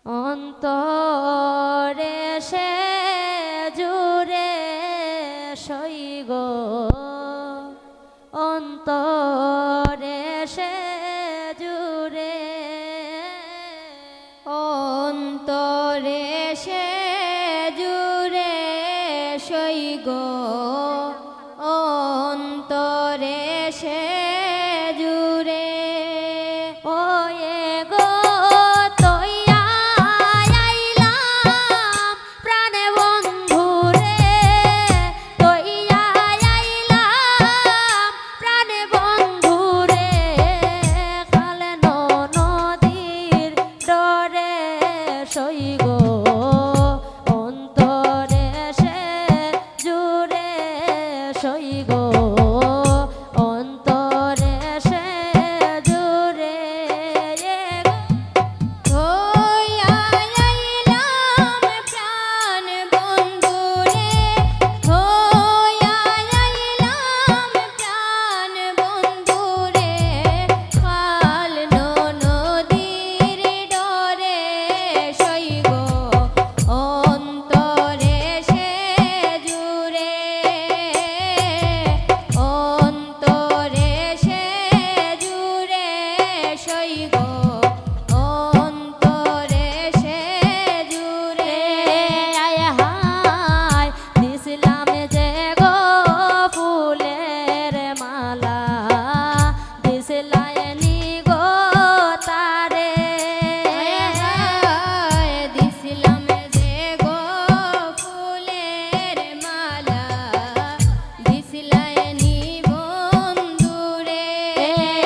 অন্তরে সে জুড়ে সইগ অন্তরে সে জুড়ে অন্তরে সে জুড়ে সইগ অন্তরে সে জুড়ে ওয়ে গো তইয়া আইলাম প্রাণে বন্ধু রে তইয়া আইলাম প্রাণে বন্ধু রে খালে নদীর ডরে সইগ অন্তরে সে জুড়ে সইগ অন্তরে সে জুড়ে হইয়া আইলাম প্রাণ বন্ধু রে হইয়া আইলাম প্রাণ বন্ধু রে খাল নদীর ডরে সইগ অন্তরে সে জুড়ে অন্তরে সে জুড়ে সইগ অন্তরে সে জুড়ে আয় হায় দিছিলাম যে গো ফুলের মালা দিছিলাইনি গো তারে দিছিলাম যে গো ফুলের মালা দিছিলাইনি বন্ধুরে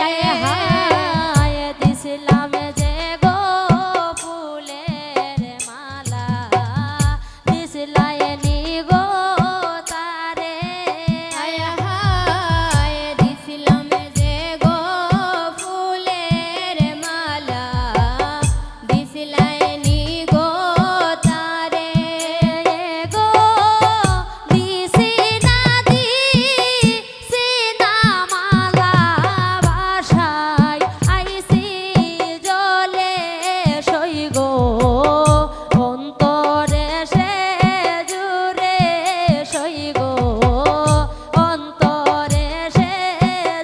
আয় হায় দিছিলাম যে গো ফুলের মালা দিছিলাইনি গো তারে দিছিলাম যে গো ফুলের মালা দিছিলাইনি গো তারে গো দিছি না দিছি না মালা বাসায় আইছি জলে সইগ অন্তরে সে জুড়ে সইগ অন্তরে সে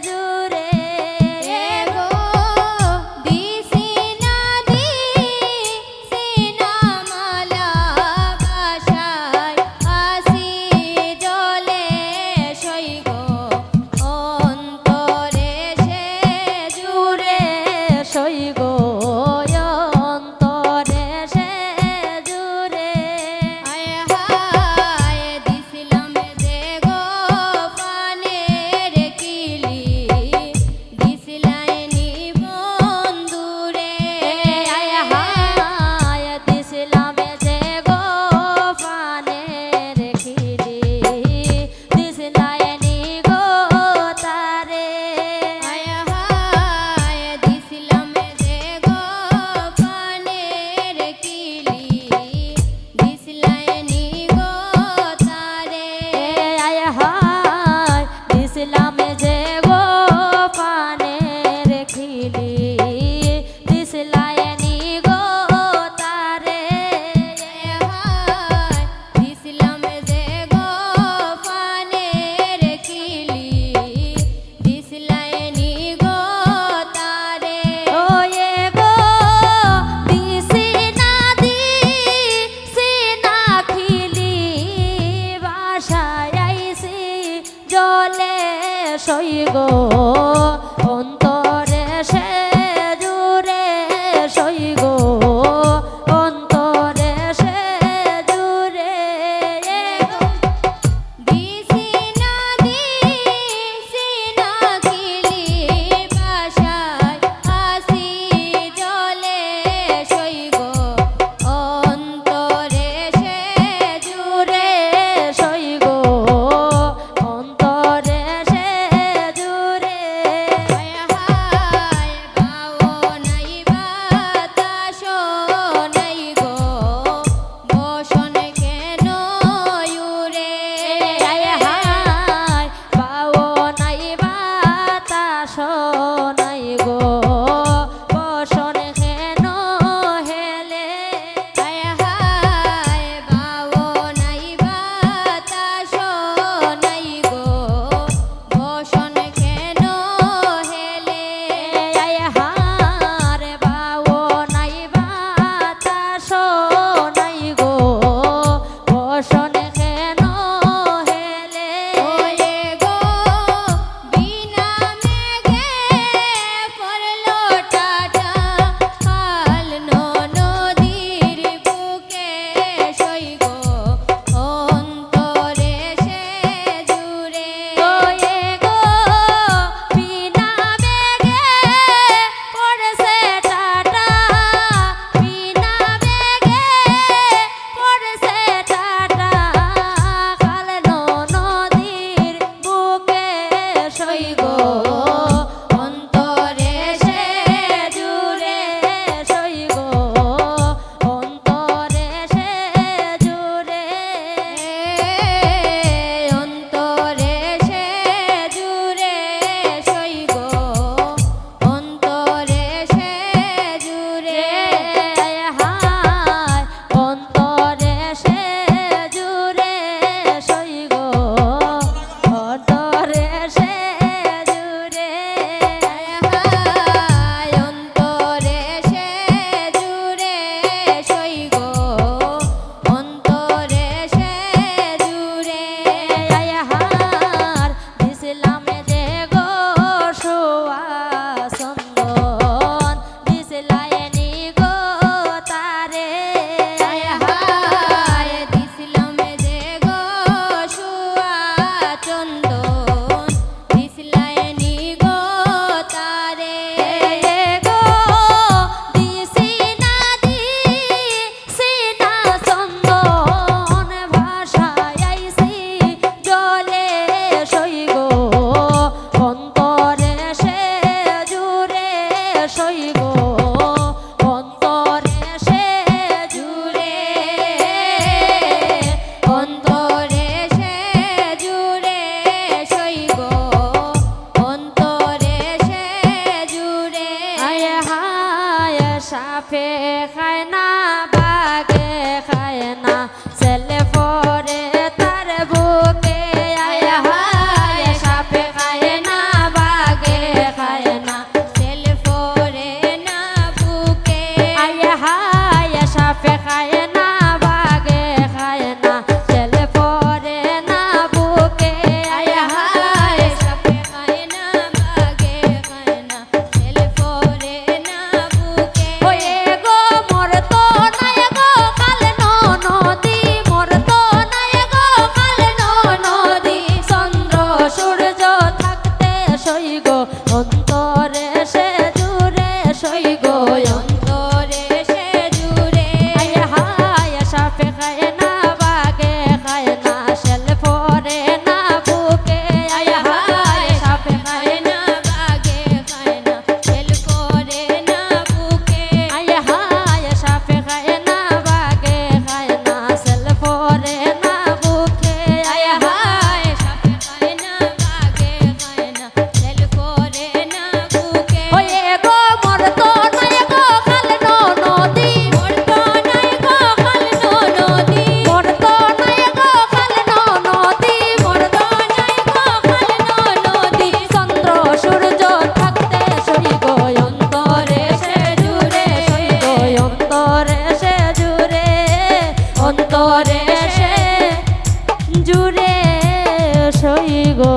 জুড়ে গো দিছি না মালা বাসায় আসি জলে সইগ অন্তরে সে জুড়ে সইগ অন্তরে সে জুড়ে দিছিলাম যে গো পানের কিলি দিছিলাইনি বন্ধুরে দিছিলাম যে গো পানের খিলি দিছিলাইনি গো তারে দিছিলাম যে গো পানের কিলি দিছিলাইনি গো তারে আয় হায় দিছিলাম যে গো পানের খিলি দিছিলাইনি গো তারে দিছিলাম যে গো পানের কিলি দিছিলাইনি গো তারে ওয়ে গো দিছি না খিলি বাসায় আইছি জলে সইগ অন্তরে সে জুড়ে সইগ অন্তরে সে জুড়ে দিছি না কিলি বাসায় আসি জলে সইগ অন্তরে সে জুড়ে সইগ অন্তরে সে জুড়ে খায় না বাগে খায় না ছেলে পরে তার বুকে আয় হায় সাপে খায় না বাগে খায় না ছেলে পরে না বুকে আয় হায় সাপে খায় না বাগে খায় না ছেলে পরে না বুকে আয় হায় সাপে খায় না বাগে খায় না ছেলে পরে না বুকে ওয়ে গো মোর তো নাই গো কাল নদী মোর তো নাই গো কাল নদী চন্দ্র সূর্য থাকতে সই গো অন্তরে সে জুড়ে সই গো অন্তরে সে জুড়ে আয় হায় সাপে খায় না বাগে খায় না শেল পরে না বুকে আয় হায় সাপে খায় খায় না বাগে খায় না ছেলে পরে না বুকে আয় হায় সাপে খায় না বাগে খায় না শেল পরে না বুকে আয় হায় সাপে খায় না বাগে খায় না ছেলে পরে না বুকে ওয়ে গো মোর তো নাই গো কাল নদী মোর তো নাই গো কাল নদী মোর তো নাই গো কাল নদী মোর তো নাই গো কাল নদী চন্দ্র সূর্য থাকতে সই গো অন্তরে সে জুড়ে সই গো অন্তরে সে জুড়ে অন্তরে সে জুড়ে সই গো